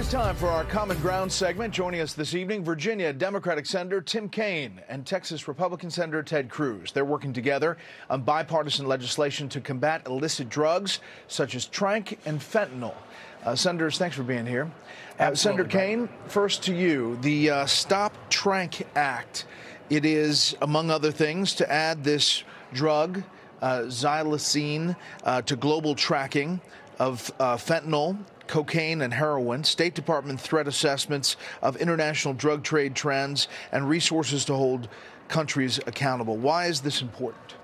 is time for our Common Ground segment. Joining us this evening, Virginia Democratic Senator Tim Kane and Texas Republican Senator Ted Cruz. They're working together on bipartisan legislation to combat illicit drugs such as Tranq and fentanyl. Senators, thanks for being here. Senator Kane, first to you. The Stop Tranq Act. It is, among other things, to add this drug, xylazine, to global tracking of fentanyl, cocaine, and heroin, State Department threat assessments of international drug trade trends, and resources to hold countries accountable. Why is this important?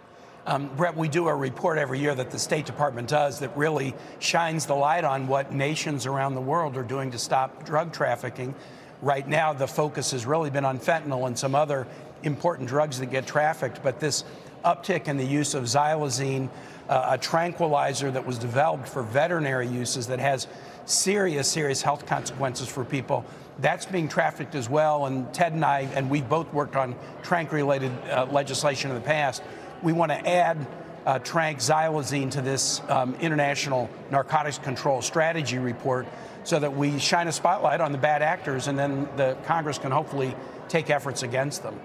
Brett, we do a report every year that the State Department does that really shines the light on what nations around the world are doing to stop drug trafficking. Right now, the focus has really been on fentanyl and some other important drugs that get trafficked, but this uptick in the use of xylazine, a tranquilizer that was developed for veterinary uses that has serious health consequences for people, that's being trafficked as well. And Ted and I, and we've both worked on Tranq-related legislation in the past. We want to add Tranq xylazine to this International Narcotics Control Strategy report so that we shine a spotlight on the bad actors, and then the Congress can hopefully take efforts against them.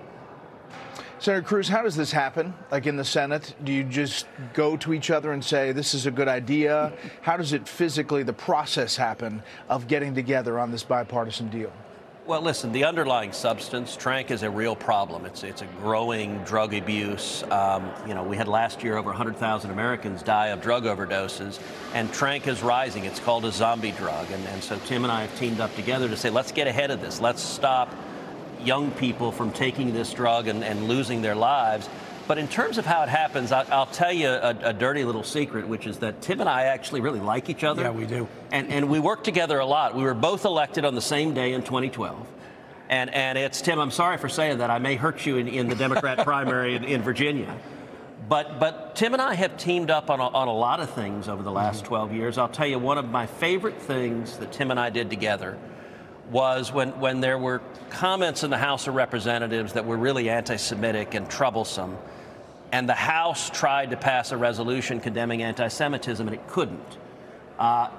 Senator Cruz, how does this happen? Like in the Senate, do you just go to each other and say, this is a good idea? How does it physically, the process happen of getting together on this bipartisan deal? Well, listen, the underlying substance, Tranq, is a real problem. It's a growing drug abuse. We had last year over 100,000 Americans die of drug overdoses, and Tranq is rising. It's called a zombie drug. And so Tim and I have teamed up together to say, let's get ahead of this. Let's stop young people from taking this drug and losing their lives. But in terms of how it happens, I'll tell you a dirty little secret, which is that Tim and I actually really like each other. Yeah, we do. And we work together a lot. We were both elected on the same day in 2012. And it's, Tim, I'm sorry for saying that. I may hurt you in the Democrat primary in Virginia. But Tim and I have teamed up on a lot of things over the last 12 years. I'll tell you, one of my favorite things that Tim and I did together was when there were comments in the House of Representatives that were really anti-Semitic and troublesome, and the House tried to pass a resolution condemning anti-Semitism, and it couldn't.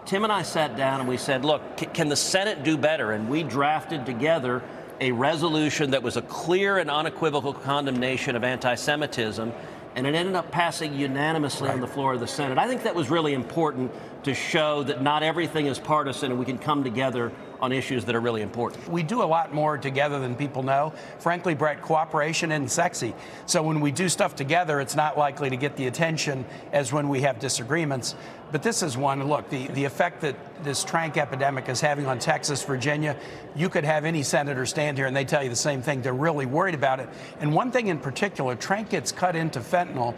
Tim and I sat down and we said, look, can the Senate do better? And we drafted together a resolution that was a clear and unequivocal condemnation of anti-Semitism, and it ended up passing unanimously on the floor of the Senate. I think that was really important to show that not everything is partisan and we can come together on issues that are really important. We do a lot more together than people know. Frankly, Brett, cooperation isn't sexy. So when we do stuff together, it's not likely to get the attention as when we have disagreements. But this is one, look, the effect that this Tranq epidemic is having on Texas, Virginia, you could have any senator stand here and they tell you the same thing. They're really worried about it. And one thing in particular, Tranq gets cut into fentanyl.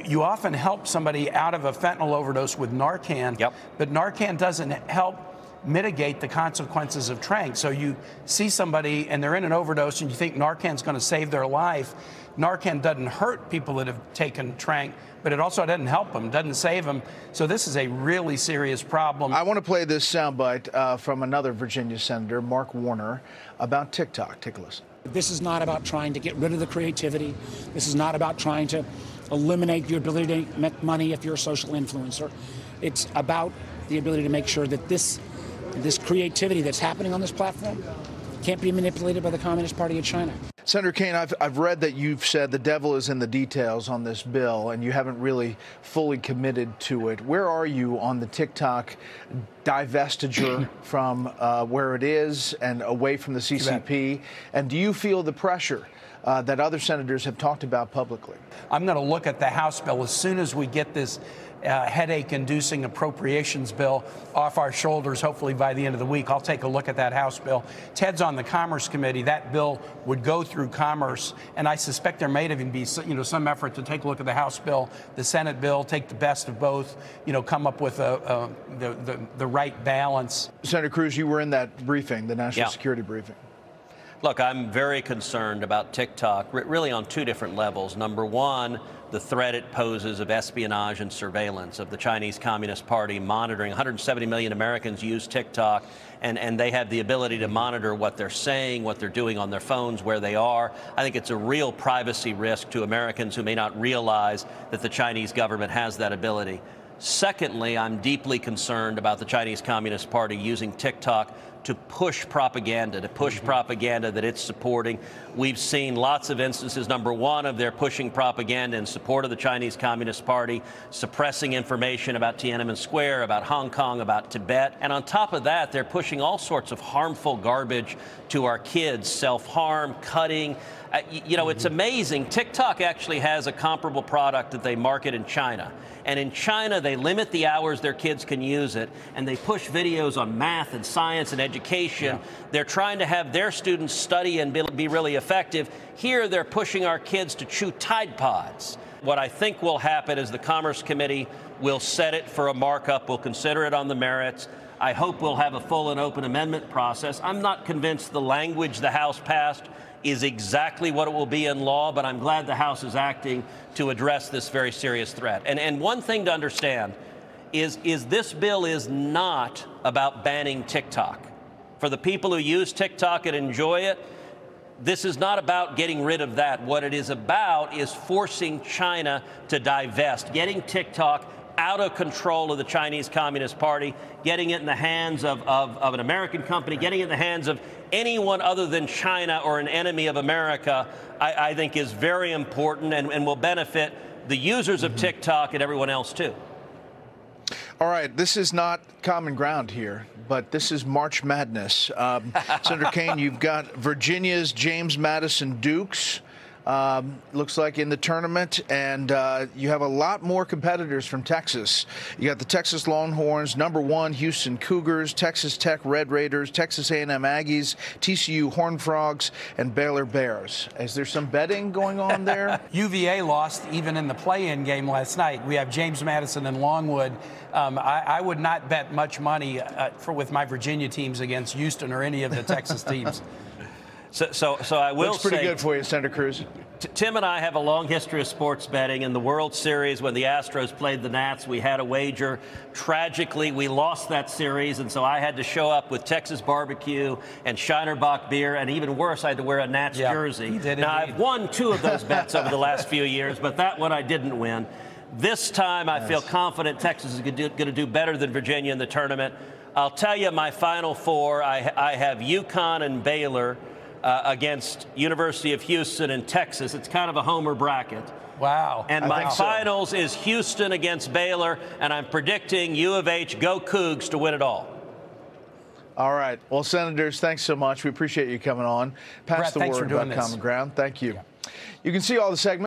You often help somebody out of a fentanyl overdose with Narcan, but Narcan doesn't help mitigate the consequences of Tranq. So you see somebody and they're in an overdose and you think Narcan's going to save their life. Narcan doesn't hurt people that have taken Tranq, but it also doesn't help them, doesn't save them. So this is a really serious problem. I want to play this soundbite from another Virginia senator, Mark Warner, about TikTok. Take a listen. This is not about trying to get rid of the creativity. This is not about trying to eliminate your ability to make money if you're a social influencer. It's about the ability to make sure that this creativity that's happening on this platform can't be manipulated by the Communist Party of China. Senator Kane, I've read that you've said the devil is in the details on this bill, and you haven't really fully committed to it. Where are you on the TikTok divestiture from where it is and away from the CCP? And do you feel the pressure that other senators have talked about publicly? I'm going to look at the House bill as soon as we get this headache-inducing appropriations bill off our shoulders, hopefully by the end of the week. I'll take a look at that House bill. Ted's on the Commerce Committee. That bill would go through Commerce, and I suspect there may even be some effort to take a look at the House bill, the Senate bill, take the best of both, come up with the right balance. Senator Cruz, you were in that briefing, the national security briefing. Look, I'm very concerned about TikTok, really on two different levels. Number one, the threat it poses of espionage and surveillance of the Chinese Communist Party monitoring. 170 million Americans use TikTok, and they have the ability to monitor what they're saying, what they're doing on their phones, where they are. I think it's a real privacy risk to Americans who may not realize that the Chinese government has that ability. Secondly, I'm deeply concerned about the Chinese Communist Party using TikTok to push propaganda, propaganda that it's supporting. We've seen lots of instances, number one, of their pushing propaganda in support of the Chinese Communist Party, suppressing information about Tiananmen Square, about Hong Kong, about Tibet. And on top of that, they're pushing all sorts of harmful garbage to our kids, self-harm, cutting. You know, it's amazing. TikTok actually has a comparable product that they market in China. And in China, they limit the hours their kids can use it, and they push videos on math and science and education. Yeah. They're trying to have their students study and be really effective. Here, they're pushing our kids to chew Tide Pods. What I think will happen is the Commerce Committee will set it for a markup. We'll consider it on the merits. I hope we'll have a full and open amendment process. I'm not convinced the language the House passed is exactly what it will be in law, but I'm glad the House is acting to address this very serious threat. And one thing to understand is this bill is not about banning TikTok. For the people who use TikTok and enjoy it, this is not about getting rid of that. What it is about is forcing China to divest, getting TikTok out of control of the Chinese Communist Party, getting it in the hands of an American company, getting it in the hands of anyone other than China or an enemy of America, I think is very important and will benefit the users of TikTok and everyone else too. All right, this is not common ground here, but this is March Madness. Senator Kane, you've got Virginia's James Madison Dukes. Looks like in the tournament, and you have a lot more competitors from Texas. You got the Texas Longhorns, #1 Houston Cougars, Texas Tech Red Raiders, Texas A&M Aggies, TCU Horned Frogs, and Baylor Bears. Is there some betting going on there? UVA lost even in the play-in game last night. We have James Madison and Longwood. I would not bet much money with my Virginia teams against Houston or any of the Texas teams. So I will Looks pretty good for you, Senator Cruz. Tim and I have a long history of sports betting. In the World Series, when the Astros played the Nats, we had a wager. Tragically, we lost that series, and so I had to show up with Texas barbecue and Shinerbach beer, and even worse, I had to wear a Nats jersey. Now, I've won 2 of those bets over the last few years, but that one I didn't win. This time, I feel confident Texas is going to do better than Virginia in the tournament. I'll tell you my Final Four. I have UConn and Baylor against University of Houston and Texas. It's kind of a homer bracket. Wow. And my finals is Houston against Baylor, and I'm predicting U of H, go Cougs, to win it all. All right. Well, Senators, thanks so much. We appreciate you coming on. Pass the word about Common Ground. Thank you. Yeah. You can see all the segments.